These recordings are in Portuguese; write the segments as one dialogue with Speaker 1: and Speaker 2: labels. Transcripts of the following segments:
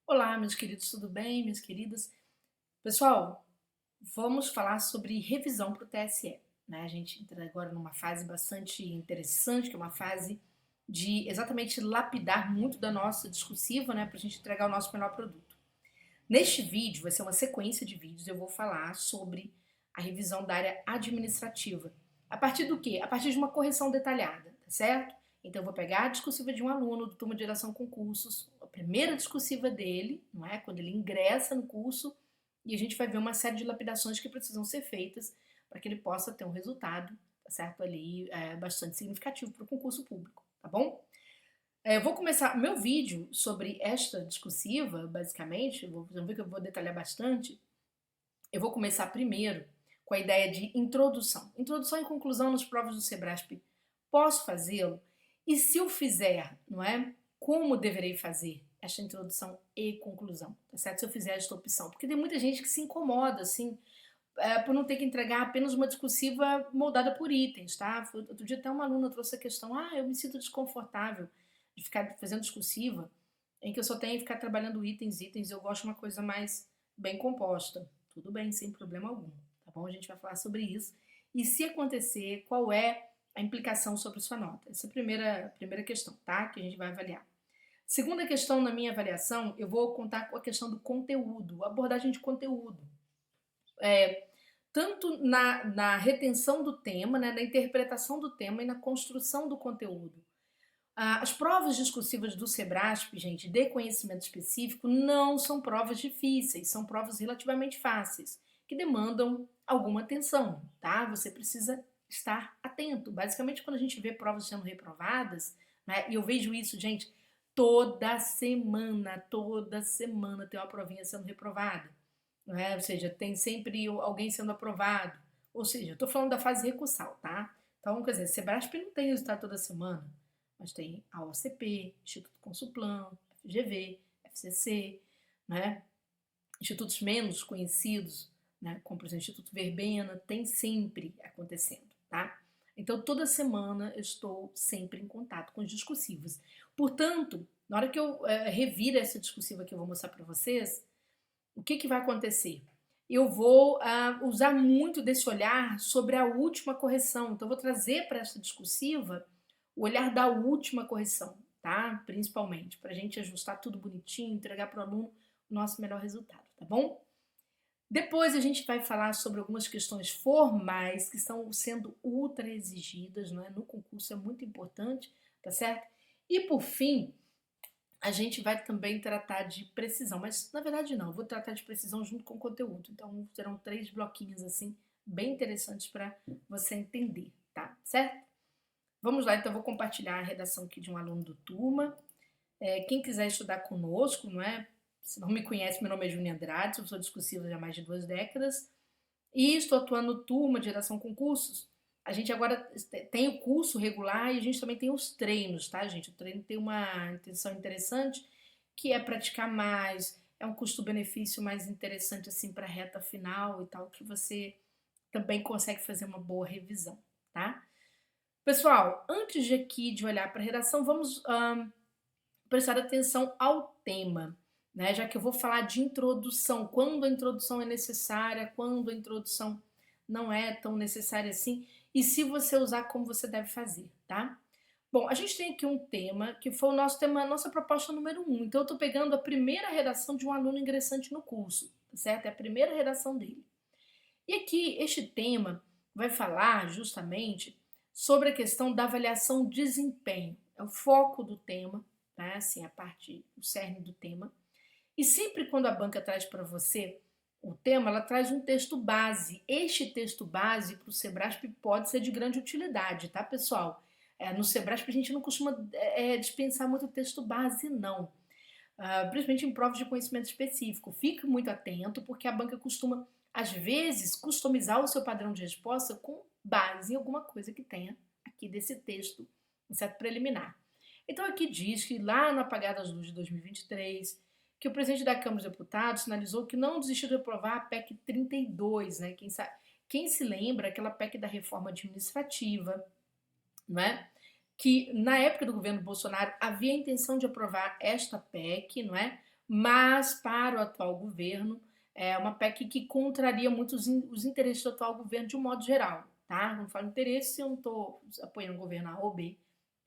Speaker 1: Olá, meus queridos, tudo bem, minhas queridas? Pessoal, vamos falar sobre revisão para o TSE, né? A gente entra agora numa fase bastante interessante, que é uma fase de exatamente lapidar muito da nossa discursiva, né, para a gente entregar o nosso melhor produto. Neste vídeo, vai ser uma sequência de vídeos, eu vou falar sobre a revisão da área administrativa. A partir do quê? A partir de uma correção detalhada, tá certo? Então, eu vou pegar a discursiva de um aluno do turma de geração com cursos, a primeira discursiva dele, não é? Quando ele ingressa no curso, e a gente vai ver uma série de lapidações que precisam ser feitas para que ele possa ter um resultado, tá certo? Ali, bastante significativo para o concurso público, tá bom? Eu vou começar meu vídeo sobre esta discursiva, basicamente, vamos ver que eu vou detalhar bastante. Eu vou começar primeiro com a ideia de introdução. Introdução e conclusão nas provas do Sebrasp. Posso fazê-lo? E se eu fizer, não é? Como deverei fazer esta introdução e conclusão, tá certo? Se eu fizer esta opção. Porque tem muita gente que se incomoda, assim, por não ter que entregar apenas uma discursiva moldada por itens, tá? Outro dia até uma aluna trouxe a questão, eu me sinto desconfortável de ficar fazendo discursiva, em que eu só tenho que ficar trabalhando itens, eu gosto de uma coisa mais bem composta. Tudo bem, sem problema algum, tá bom? A gente vai falar sobre isso. E se acontecer, qual é a implicação sobre sua nota? Essa é a primeira questão, tá? Que a gente vai avaliar. Segunda questão na minha avaliação, eu vou contar com a questão do conteúdo, abordagem de conteúdo. Tanto na retenção do tema, né, na interpretação do tema e na construção do conteúdo. As provas discursivas do Sebrasp, gente, de conhecimento específico, não são provas difíceis, são provas relativamente fáceis, que demandam alguma atenção, tá? Você precisa estar atento. Basicamente, quando a gente vê provas sendo reprovadas, né, e eu vejo isso, gente, toda semana tem uma provinha sendo reprovada, não é? Ou seja, tem sempre alguém sendo aprovado. Ou seja, eu estou falando da fase recursal, tá? Então, quer dizer, Sebrasp não tem resultado toda semana, mas tem a OCP, Instituto Consulplan, FGV, FCC, né? Institutos menos conhecidos, né? Como por exemplo o Instituto Verbena, tem sempre acontecendo, tá? Então toda semana eu estou sempre em contato com os discursivos. Portanto, na hora que eu revir essa discursiva que eu vou mostrar para vocês, o que vai acontecer? Eu vou usar muito desse olhar sobre a última correção. Então, eu vou trazer para essa discursiva o olhar da última correção, tá? Principalmente, para a gente ajustar tudo bonitinho, entregar para o aluno o nosso melhor resultado, tá bom? Depois a gente vai falar sobre algumas questões formais que estão sendo ultra exigidas, não é? No concurso é muito importante, tá certo? E por fim, a gente vai também tratar de precisão, mas na verdade não, eu vou tratar de precisão junto com o conteúdo. Então serão 3 bloquinhos assim, bem interessantes para você entender, tá? Certo? Vamos lá, então eu vou compartilhar a redação aqui de um aluno do turma. Quem quiser estudar conosco, não é? Se não me conhece, meu nome é Júnia Andrade, eu sou discursiva já há mais de 2 décadas e estou atuando no turma de redação com cursos. A gente agora tem o curso regular e a gente também tem os treinos, tá, gente? O treino tem uma intenção interessante, que é praticar mais, é um custo-benefício mais interessante, assim, para a reta final e tal, que você também consegue fazer uma boa revisão, tá? Pessoal, antes de olhar para a redação, vamos prestar atenção ao tema, né? Já que eu vou falar de introdução, quando a introdução é necessária, quando a introdução não é tão necessária assim, e se você usar, como você deve fazer, tá? Bom, a gente tem aqui um tema que foi o nosso tema, a nossa proposta número 1. Então, eu estou pegando a primeira redação de um aluno ingressante no curso, tá certo? É a primeira redação dele. E aqui, este tema vai falar justamente sobre a questão da avaliação de desempenho. É o foco do tema, tá? Assim, a parte, o cerne do tema. E sempre quando a banca traz para você o tema, ela traz um texto base. Este texto base para o Sebrasp pode ser de grande utilidade, tá, pessoal? No Sebrasp a gente não costuma dispensar muito texto base, não. Principalmente em provas de conhecimento específico. Fique muito atento, porque a banca costuma, às vezes, customizar o seu padrão de resposta com base em alguma coisa que tenha aqui desse texto, um certo preliminar. Então aqui diz que lá no apagar das luzes de 2023, que o presidente da Câmara dos Deputados sinalizou que não desistiu de aprovar a PEC 32, né? Quem se lembra, aquela PEC da reforma administrativa, não é? Que na época do governo Bolsonaro havia a intenção de aprovar esta PEC, não é? mas para o atual governo é uma PEC que contraria muito os interesses do atual governo de um modo geral, tá? Não falo interesse, eu não estou apoiando o governo A ou B,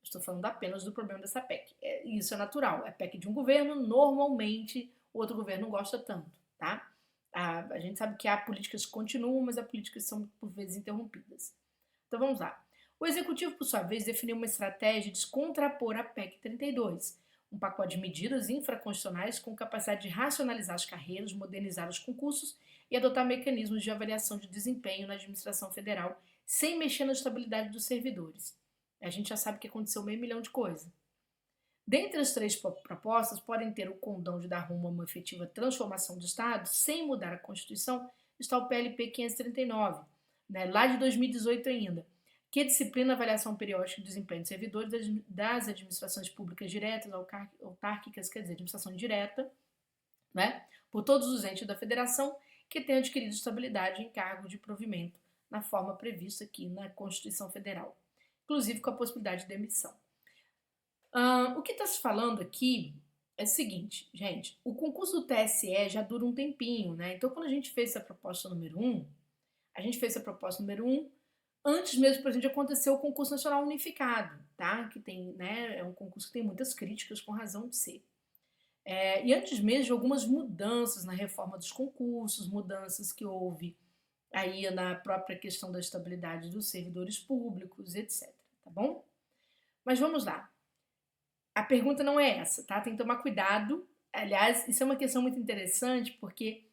Speaker 1: estou falando apenas do problema dessa PEC. Isso é natural, é PEC de um governo, normalmente o outro governo não gosta tanto, tá? A gente sabe que há políticas que continuam, mas há políticas que são por vezes interrompidas. Então vamos lá. O executivo, por sua vez, definiu uma estratégia de contrapor a PEC 32, um pacote de medidas infraconstitucionais com capacidade de racionalizar as carreiras, modernizar os concursos e adotar mecanismos de avaliação de desempenho na administração federal, sem mexer na estabilidade dos servidores. A gente já sabe que aconteceu meio milhão de coisas. Dentre as três propostas, podem ter o condão de dar rumo a uma efetiva transformação do Estado, sem mudar a Constituição, está o PLP 539, lá de 2018 ainda, que disciplina a avaliação periódica de desempenho de servidores das administrações públicas diretas, autárquicas, quer dizer, administração direta, né, por todos os entes da federação que tenham adquirido estabilidade em cargo de provimento na forma prevista aqui na Constituição Federal, inclusive com a possibilidade de demissão. O que está se falando aqui é o seguinte, gente, o concurso do TSE já dura um tempinho, né? Então, quando a gente fez essa proposta número 1, a gente fez a proposta número 1 antes mesmo, por exemplo, de acontecer o concurso nacional unificado, tá? Que tem, né, é um concurso que tem muitas críticas com razão de ser. E antes mesmo de algumas mudanças na reforma dos concursos, mudanças que houve aí na própria questão da estabilidade dos servidores públicos, etc, tá bom? Mas vamos lá. A pergunta não é essa, tá? Tem que tomar cuidado. Aliás, isso é uma questão muito interessante porque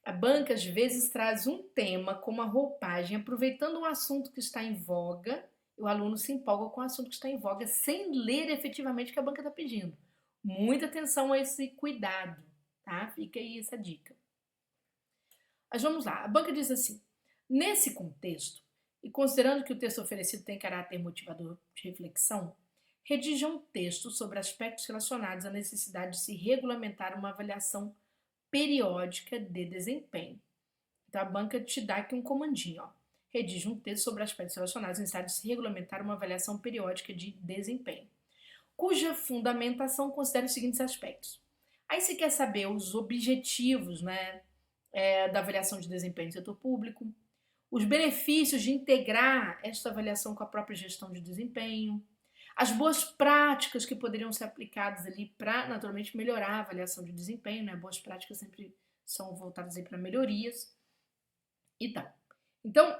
Speaker 1: a banca às vezes traz um tema com uma roupagem, aproveitando um assunto que está em voga, o aluno se empolga com o assunto que está em voga sem ler efetivamente o que a banca está pedindo. Muita atenção a esse cuidado, tá? Fica aí essa dica. Mas vamos lá, a banca diz assim: nesse contexto, e considerando que o texto oferecido tem caráter motivador de reflexão, redija um texto sobre aspectos relacionados à necessidade de se regulamentar uma avaliação periódica de desempenho. Então a banca te dá aqui um comandinho, ó. Redige um texto sobre aspectos relacionados à necessidade de se regulamentar uma avaliação periódica de desempenho, cuja fundamentação considera os seguintes aspectos. Aí você quer saber os objetivos, né, da avaliação de desempenho do setor público, os benefícios de integrar esta avaliação com a própria gestão de desempenho, as boas práticas que poderiam ser aplicadas ali para, naturalmente, melhorar a avaliação de desempenho, né? Boas práticas sempre são voltadas aí para melhorias e tal. Então,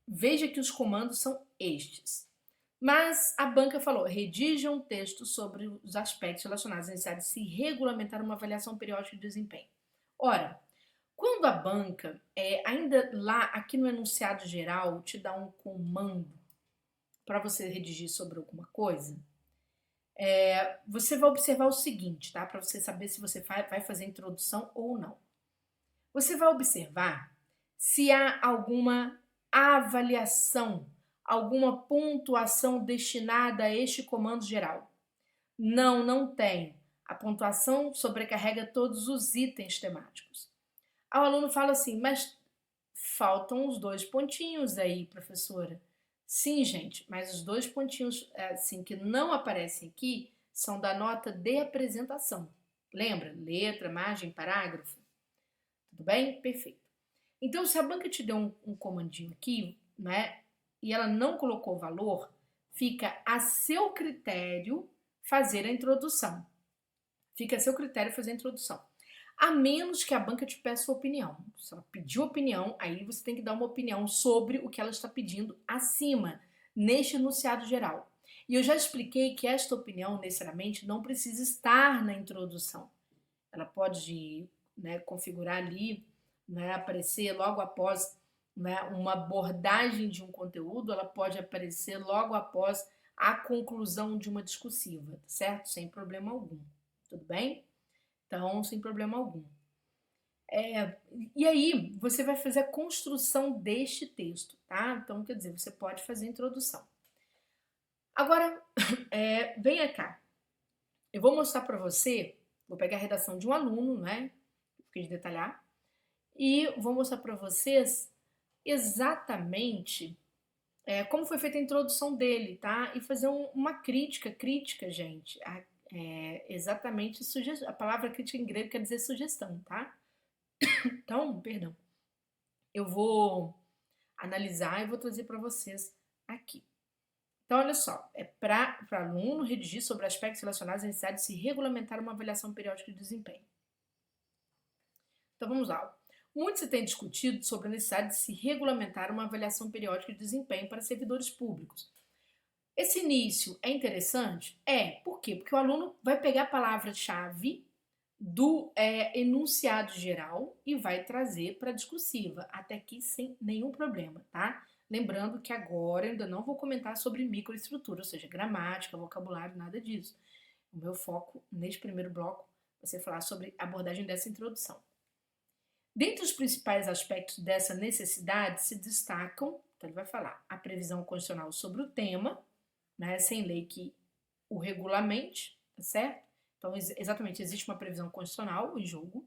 Speaker 1: veja que os comandos são estes. Mas a banca falou, redija um texto sobre os aspectos relacionados à necessidade de se regulamentar uma avaliação periódica de desempenho. Ora, quando a banca, ainda lá, aqui no enunciado geral, te dá um comando para você redigir sobre alguma coisa, você vai observar o seguinte, tá? Para você saber se você vai fazer introdução ou não. Você vai observar se há alguma avaliação, alguma pontuação destinada a este comando geral. Não, não tem. A pontuação sobrecarrega todos os itens temáticos. Aí o aluno fala assim, mas faltam os 2 pontinhos aí, professora. Sim, gente, mas os 2 pontinhos assim, que não aparecem aqui são da nota de apresentação. Lembra? Letra, margem, parágrafo. Tudo bem? Perfeito. Então, se a banca te deu um comandinho aqui, né, e ela não colocou o valor, fica a seu critério fazer a introdução. Fica a seu critério fazer a introdução. A menos que a banca te peça sua opinião. Se ela pediu opinião, aí você tem que dar uma opinião sobre o que ela está pedindo acima, neste enunciado geral. E eu já expliquei que esta opinião, necessariamente, não precisa estar na introdução. Ela pode, né, configurar ali, né, aparecer logo após, né, uma abordagem de um conteúdo, ela pode aparecer logo após a conclusão de uma discursiva, certo? Sem problema algum. Tudo bem? Então, sem problema algum. E aí, você vai fazer a construção deste texto, tá? Então, quer dizer, você pode fazer a introdução. Agora, venha cá. Eu vou mostrar para você, vou pegar a redação de um aluno, né? Fiquei de detalhar. E vou mostrar para vocês exatamente como foi feita a introdução dele, tá? E fazer uma crítica, gente, exatamente a palavra crítica em grego quer dizer sugestão, tá? Então, perdão, eu vou analisar e vou trazer para vocês aqui. Então, olha só, é para o aluno redigir sobre aspectos relacionados à necessidade de se regulamentar uma avaliação periódica de desempenho. Então, vamos lá. Muito se tem discutido sobre a necessidade de se regulamentar uma avaliação periódica de desempenho para servidores públicos. Esse início é interessante? Por quê? Porque o aluno vai pegar a palavra-chave do enunciado geral e vai trazer para a discursiva, até aqui sem nenhum problema, tá? Lembrando que agora eu ainda não vou comentar sobre microestrutura, ou seja, gramática, vocabulário, nada disso. O meu foco neste primeiro bloco vai ser falar sobre a abordagem dessa introdução. Dentre os principais aspectos dessa necessidade se destacam, então ele vai falar, a previsão constitucional sobre o tema, né, sem lei que o regulamente, tá certo? Então, exatamente, existe uma previsão constitucional em jogo.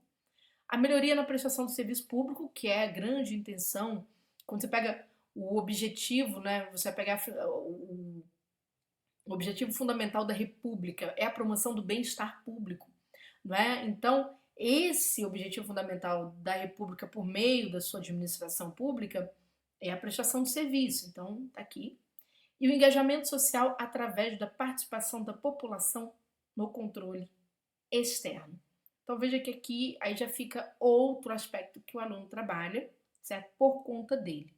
Speaker 1: A melhoria na prestação do serviço público, que é a grande intenção, quando você pega o objetivo, né, você vai pegar o objetivo fundamental da República, é a promoção do bem-estar público, não é? Então, esse objetivo fundamental da República por meio da sua administração pública é a prestação de serviço. Então, está aqui. E o engajamento social através da participação da população no controle externo. Então veja que aqui aí já fica outro aspecto que o aluno trabalha, certo? Por conta dele.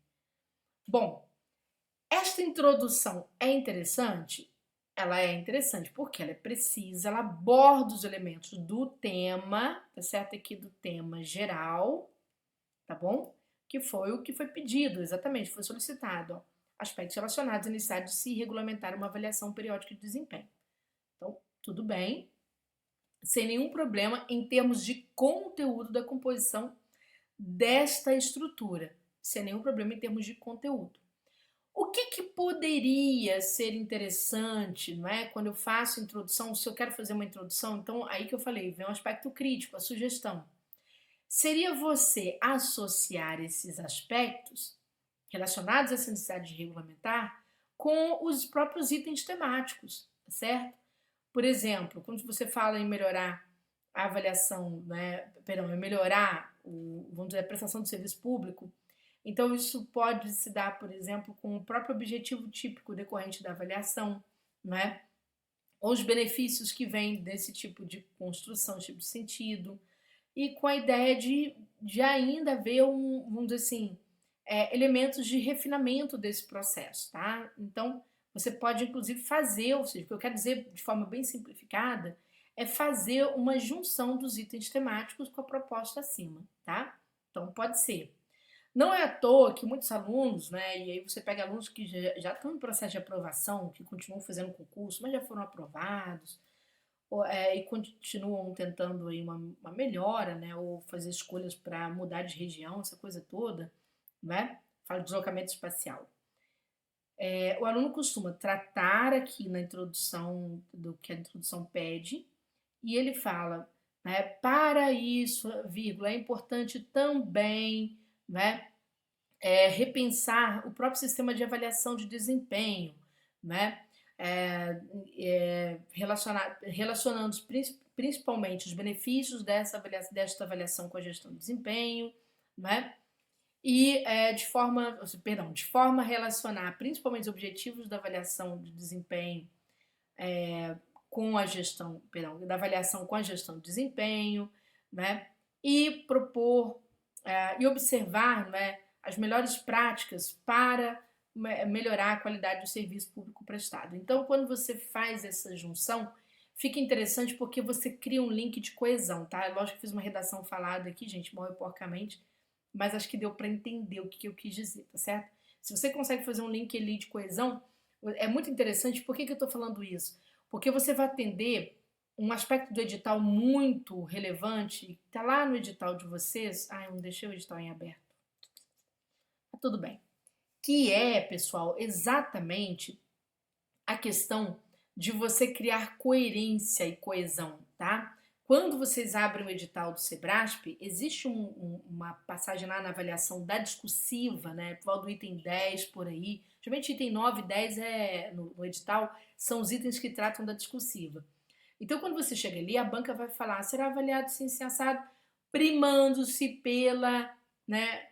Speaker 1: Bom, esta introdução é interessante? Ela é interessante porque ela é precisa, ela aborda os elementos do tema, tá certo? Aqui do tema geral, tá bom? Que foi o que foi pedido, exatamente, foi solicitado, ó. Aspectos relacionados à necessidade de se regulamentar uma avaliação periódica de desempenho. Então, tudo bem, sem nenhum problema em termos de conteúdo da composição desta estrutura, sem nenhum problema em termos de conteúdo. O que poderia ser interessante, não é? Quando eu faço introdução, se eu quero fazer uma introdução, então aí que eu falei, vem um aspecto crítico, a sugestão. Seria você associar esses aspectos relacionados a essa necessidade de regulamentar com os próprios itens temáticos, certo? Por exemplo, quando você fala em melhorar a avaliação, né, perdão, em melhorar vamos dizer, a prestação do serviço público, então isso pode se dar, por exemplo, com o próprio objetivo típico decorrente da avaliação, né? Ou os benefícios que vêm desse tipo de construção, esse tipo de sentido, e com a ideia de ainda haver vamos dizer assim, elementos de refinamento desse processo, tá? Então, você pode inclusive fazer, ou seja, o que eu quero dizer de forma bem simplificada, é fazer uma junção dos itens temáticos com a proposta acima, tá? Então, pode ser. Não é à toa que muitos alunos, né, e aí você pega alunos que já estão em processo de aprovação, que continuam fazendo concurso, mas já foram aprovados, e continuam tentando aí uma melhora, né, ou fazer escolhas para mudar de região, essa coisa toda, né? Fala de deslocamento espacial. O aluno costuma tratar aqui na introdução do que a introdução pede, e ele fala, né, para isso, vírgula, é importante também, né, repensar o próprio sistema de avaliação de desempenho, né, relacionando principalmente os benefícios desta avaliação com a gestão de desempenho, né, e de forma a relacionar principalmente os objetivos da avaliação de desempenho com a gestão, da avaliação com a gestão de desempenho, né? E propor e observar, né, as melhores práticas para melhorar a qualidade do serviço público prestado. Então, quando você faz essa junção, fica interessante porque você cria um link de coesão, tá? Lógico que fiz uma redação falada aqui, gente, mal e porcamente, mas acho que deu para entender o que eu quis dizer, tá certo? Se você consegue fazer um link ali de coesão, é muito interessante. Por que eu estou falando isso? Porque você vai atender um aspecto do edital muito relevante, está lá no edital de vocês. Eu não deixei o edital em aberto. Tudo bem. Que pessoal, exatamente a questão de você criar coerência e coesão, tá? Quando vocês abrem o edital do Sebrasp, existe uma passagem lá na avaliação da discursiva, né? Por volta do item 10 por aí. Geralmente item 9 e 10 no edital são os itens que tratam da discursiva. Então, quando você chega ali, a banca vai falar, será avaliado sim, sim, assado, primando-se pela, né,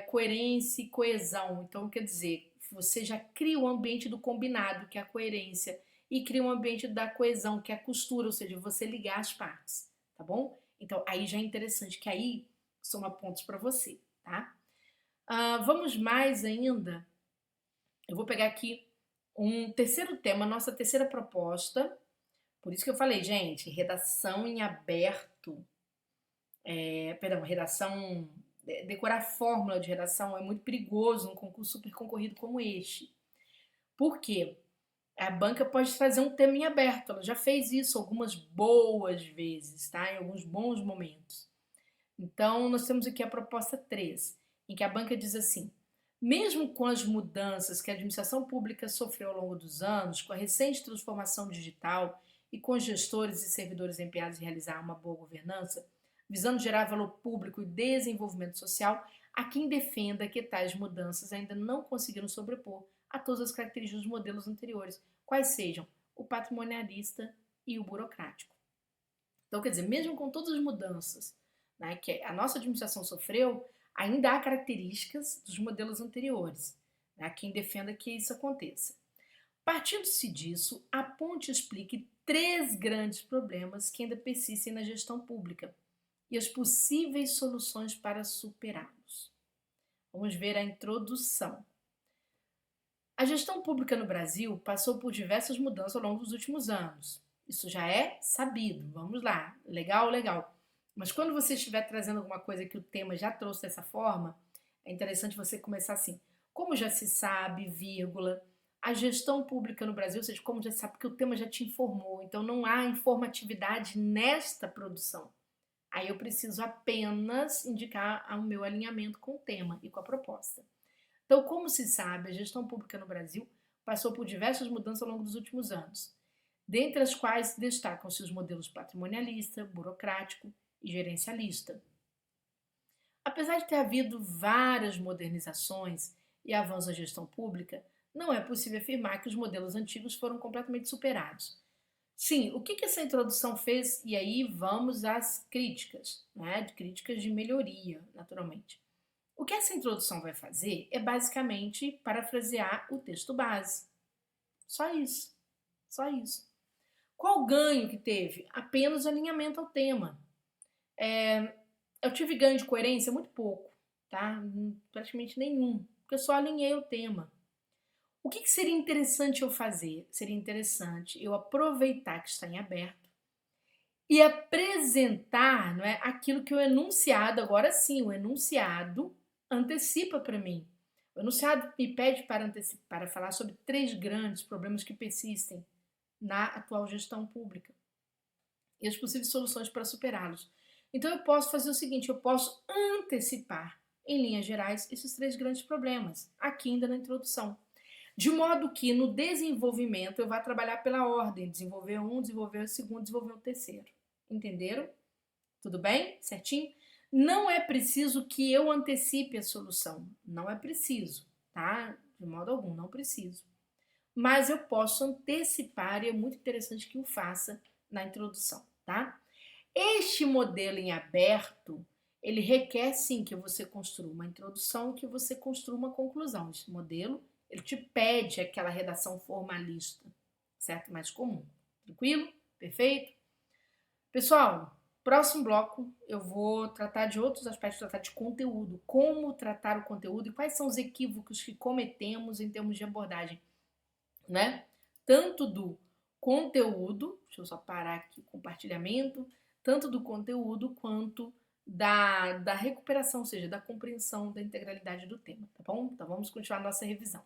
Speaker 1: coerência e coesão. Então, quer dizer, você já cria o ambiente do combinado, que é a coerência, e cria um ambiente da coesão, que é a costura, ou seja, você ligar as partes, tá bom? Então, aí já é interessante, que aí soma pontos para você, tá? Vamos mais ainda. Eu vou pegar aqui um terceiro tema, nossa terceira proposta. Por isso que eu falei, gente, redação em aberto, perdão, redação, decorar fórmula de redação é muito perigoso num concurso super concorrido como este. Por quê? A banca pode trazer um tema em aberto, ela já fez isso algumas boas vezes, tá? Em alguns bons momentos. Então, nós temos aqui a proposta 3, em que a banca diz assim: mesmo com as mudanças que a administração pública sofreu ao longo dos anos, com a recente transformação digital e com os gestores e servidores empenhados em realizar uma boa governança, visando gerar valor público e desenvolvimento social, há quem defenda que tais mudanças ainda não conseguiram sobrepor a todas as características dos modelos anteriores, quais sejam o patrimonialista e o burocrático. Então, quer dizer, mesmo com todas as mudanças, né, que a nossa administração sofreu, ainda há características dos modelos anteriores. Né, há quem defenda que isso aconteça. Partindo-se disso, a ponte explique 3 grandes problemas que ainda persistem na gestão pública e as possíveis soluções para superá-los. Vamos ver a introdução. A gestão pública no Brasil passou por diversas mudanças ao longo dos últimos anos. Isso já é sabido. Vamos lá. Legal, legal. Mas quando você estiver trazendo alguma coisa que o tema já trouxe dessa forma, é interessante você começar assim. Como já se sabe, vírgula, a gestão pública no Brasil, ou seja, como já se sabe, porque o tema já te informou, então não há informatividade nesta produção. Aí eu preciso apenas indicar o meu alinhamento com o tema e com a proposta. Então, como se sabe, a gestão pública no Brasil passou por diversas mudanças ao longo dos últimos anos, dentre as quais destacam-se os modelos patrimonialista, burocrático e gerencialista. Apesar de ter havido várias modernizações e avanços na gestão pública, não é possível afirmar que os modelos antigos foram completamente superados. Sim, o que essa introdução fez? E aí vamos às críticas, né? Críticas de melhoria, naturalmente. O que essa introdução vai fazer é basicamente parafrasear o texto base. Só isso. Só isso. Qual o ganho que teve? Apenas alinhamento ao tema. Eu tive ganho de coerência? Muito pouco, tá? Praticamente nenhum, porque eu só alinhei o tema. O que seria interessante eu fazer? Seria interessante eu aproveitar que está em aberto e apresentar, não é, aquilo que o enunciado, agora sim, o enunciado antecipa para mim. O enunciado me pede para falar sobre 3 grandes problemas que persistem na atual gestão pública e as possíveis soluções para superá-los. Então eu posso fazer o seguinte, eu posso antecipar, em linhas gerais, esses 3 grandes problemas, aqui ainda na introdução. De modo que no desenvolvimento eu vá trabalhar pela ordem, desenvolver um, desenvolver o segundo, desenvolver o terceiro. Entenderam? Tudo bem? Certinho? Não é preciso que eu antecipe a solução. Não é preciso, tá? De modo algum, não preciso. Mas eu posso antecipar e é muito interessante que o faça na introdução, tá? Este modelo em aberto, ele requer sim que você construa uma introdução, que você construa uma conclusão. Este modelo, ele te pede aquela redação formalista, certo? Mais comum. Tranquilo? Perfeito? Pessoal, próximo bloco eu vou tratar de outros aspectos, tratar de conteúdo, como tratar o conteúdo e quais são os equívocos que cometemos em termos de abordagem, né? Tanto do conteúdo, deixa eu só parar aqui o compartilhamento, tanto do conteúdo quanto da recuperação, ou seja, da compreensão da integralidade do tema, tá bom? Então vamos continuar a nossa revisão.